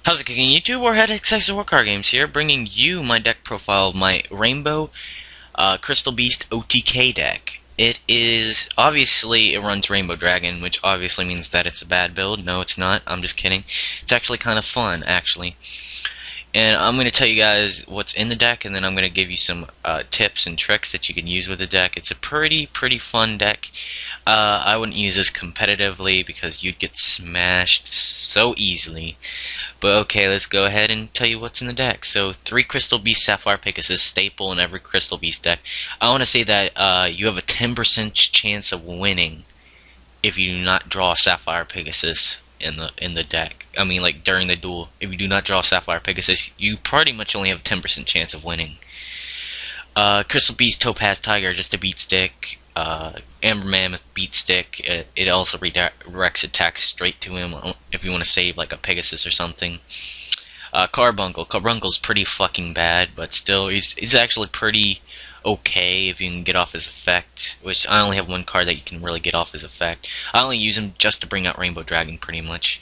How's it kicking YouTube? We're at Excessive War Card Games here, bringing you my deck profile of my Rainbow Crystal Beast OTK deck. It runs Rainbow Dragon, which obviously means that it's a bad build. No, it's not. I'm just kidding. It's actually kind of fun, actually. And I'm going to tell you guys what's in the deck, and then I'm going to give you some tips and tricks that you can use with the deck. It's a pretty fun deck. I wouldn't use this competitively because you'd get smashed so easily. But okay, let's go ahead and tell you what's in the deck. So, 3 Crystal Beast Sapphire Pegasus, staple in every Crystal Beast deck. I want to say that you have a 10% chance of winning if you do not draw Sapphire Pegasus in the deck. I mean, like during the duel, if you do not draw Sapphire Pegasus, you pretty much only have a 10% chance of winning. Crystal Beast Topaz Tiger, just a beat stick. Amber Mammoth beat stick. It also redirects attacks straight to him if you want to save like a Pegasus or something. Carbuncle's pretty fucking bad, but still, he's actually pretty okay if you can get off his effect, which I only have one card that you can really get off his effect. I only use him just to bring out Rainbow Dragon, pretty much.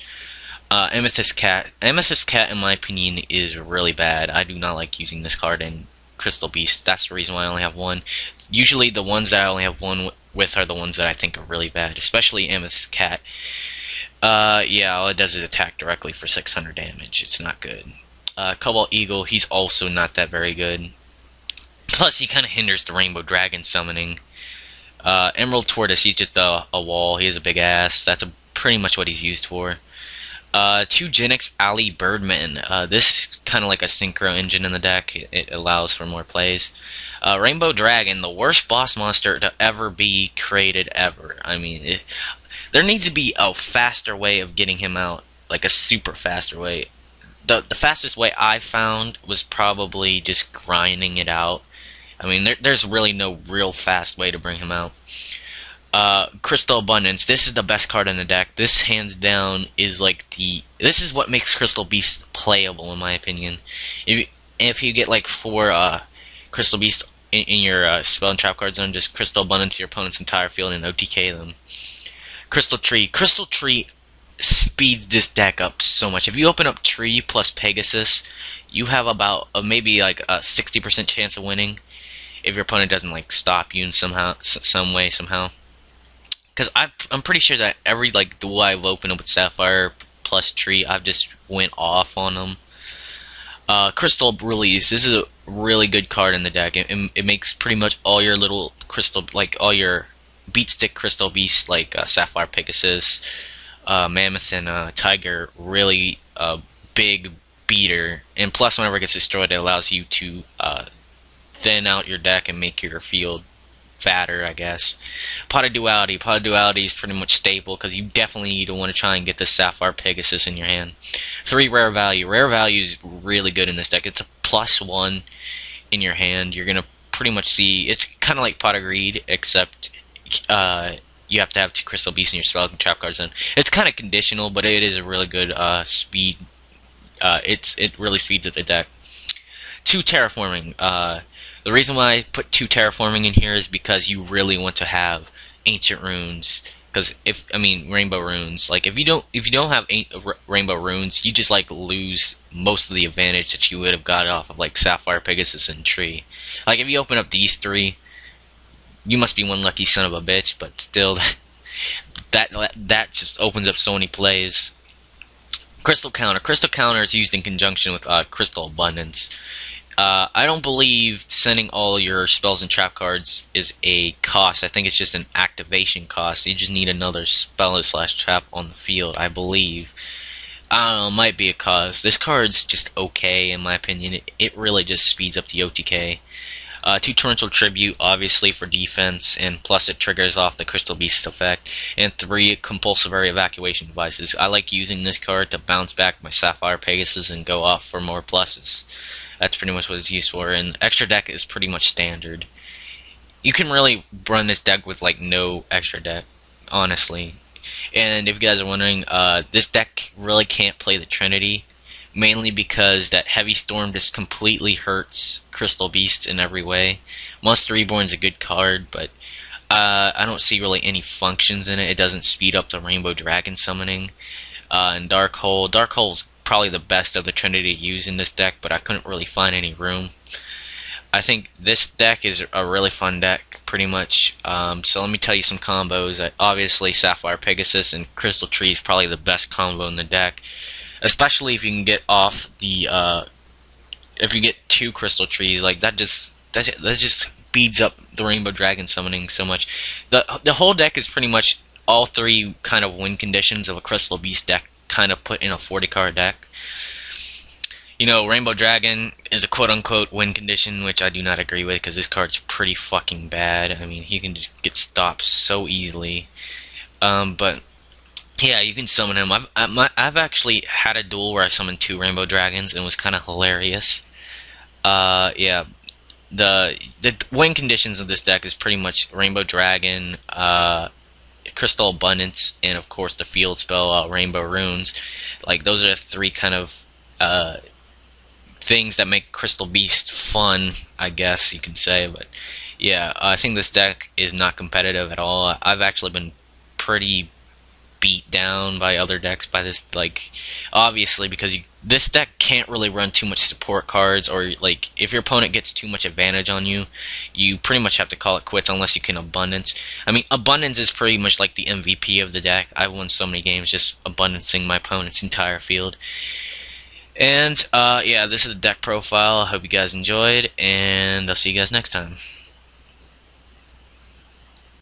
Amethyst Cat. Amethyst Cat, in my opinion, is really bad. I do not like using this card in Crystal Beast. That's the reason why I only have one. Usually the ones that I only have one with are the ones that I think are really bad, especially Amethyst Cat. Yeah, all it does is attack directly for 600 damage. It's not good. Cobalt Eagle, he's also not that very good. Plus, he kind of hinders the Rainbow Dragon summoning. Emerald Tortoise, he's just a wall. He has a big ass. That's pretty much what he's used for. 2 Genix Ali Birdman. This is kind of like a synchro engine in the deck. It allows for more plays. Rainbow Dragon, the worst boss monster to ever be created ever. I mean, there needs to be a faster way of getting him out, like a super faster way. The fastest way I found was probably just grinding it out. I mean, there's really no real fast way to bring him out. Crystal Abundance. This is the best card in the deck. This, hands down, is like this is what makes Crystal Beast playable, in my opinion. If you get like 4 Crystal Beasts in your spell and trap card zone, just Crystal Abundance your opponent's entire field and OTK them. Crystal Tree. Crystal Tree speeds this deck up so much. If you open up Tree plus Pegasus, you have about maybe like a 60% chance of winning if your opponent doesn't like stop you in some way somehow. Because I'm pretty sure that every like duel I've opened up with Sapphire plus Tree, I've just went off on them. Crystal Release. This is a really good card in the deck. It makes pretty much all your little crystal, like all your beat stick Crystal Beasts, like Sapphire Pegasus, Mammoth, and Tiger, really big beater. And plus, whenever it gets destroyed, it allows you to thin out your deck and make your field fatter, I guess. Pot of Duality. Pot of Duality is pretty much staple because you definitely need to want to try and get the Sapphire Pegasus in your hand. 3 Rare Value. Rare Value is really good in this deck. It's a +1 in your hand. You're gonna pretty much see. It's kind of like Pot of Greed, except you have to have 2 Crystal Beasts in your spell and trap card zone. It's kind of conditional, but it is a really good speed. It really speeds up the deck. 2 Terraforming. The reason why I put 2 Terraforming in here is because you really want to have Ancient Runes. Because Rainbow Runes. Like if you don't have Rainbow Runes, you just like lose most of the advantage that you would have got off of like Sapphire, Pegasus, and Tree. Like if you open up these 3, you must be one lucky son of a bitch. But still, that just opens up so many plays. Crystal Counter. Crystal Counter is used in conjunction with Crystal Abundance. I don't believe sending all your spells and trap cards is a cost. I think it's just an activation cost. You just need another spell / trap on the field, I believe. I don't know, it might be a cost. This card's just okay, in my opinion. It really just speeds up the OTK. 2 Torrential Tribute, obviously for defense, and plus it triggers off the Crystal Beast effect. And 3 Compulsory Evacuation Devices. I like using this card to bounce back my Sapphire Pegasus and go off for more pluses. That's pretty much what it's used for, and extra deck is pretty much standard. You can really run this deck with like no extra deck, honestly. And if you guys are wondering, this deck really can't play the Trinity, mainly because that Heavy Storm just completely hurts Crystal Beast in every way. Monster Reborn's a good card, but I don't see really any functions in it. It doesn't speed up the Rainbow Dragon summoning. And Dark Hole. Dark Hole's probably the best of the Trinity to use in this deck, but I couldn't really find any room. I think this deck is a really fun deck, pretty much. So let me tell you some combos. Obviously, Sapphire Pegasus and Crystal Tree is probably the best combo in the deck, especially if you can get off the if you get 2 Crystal Trees. Like that just speeds up the Rainbow Dragon summoning so much. The whole deck is pretty much all 3 kind of win conditions of a Crystal Beast deck kind of put in a 40-card deck. You know, Rainbow Dragon is a quote-unquote win condition, which I do not agree with, because this card's pretty fucking bad. I mean, he can just get stopped so easily. But yeah, you can summon him. I've actually had a duel where I summoned 2 Rainbow Dragons, and it was kind of hilarious. Yeah, the win conditions of this deck is pretty much Rainbow Dragon, Crystal Abundance, and of course the field spell Rainbow Runes. Like, those are the 3 kind of things that make Crystal Beast fun, I guess you could say. But yeah, I think this deck is not competitive at all. I've actually been pretty beat down by other decks by this, like, obviously, because this deck can't really run too much support cards, or like if your opponent gets too much advantage on you, you pretty much have to call it quits unless you can Abundance. I mean, Abundance is pretty much like the MVP of the deck. I've won so many games just abundancing my opponent's entire field. And yeah, this is the deck profile. I hope you guys enjoyed, and I'll see you guys next time.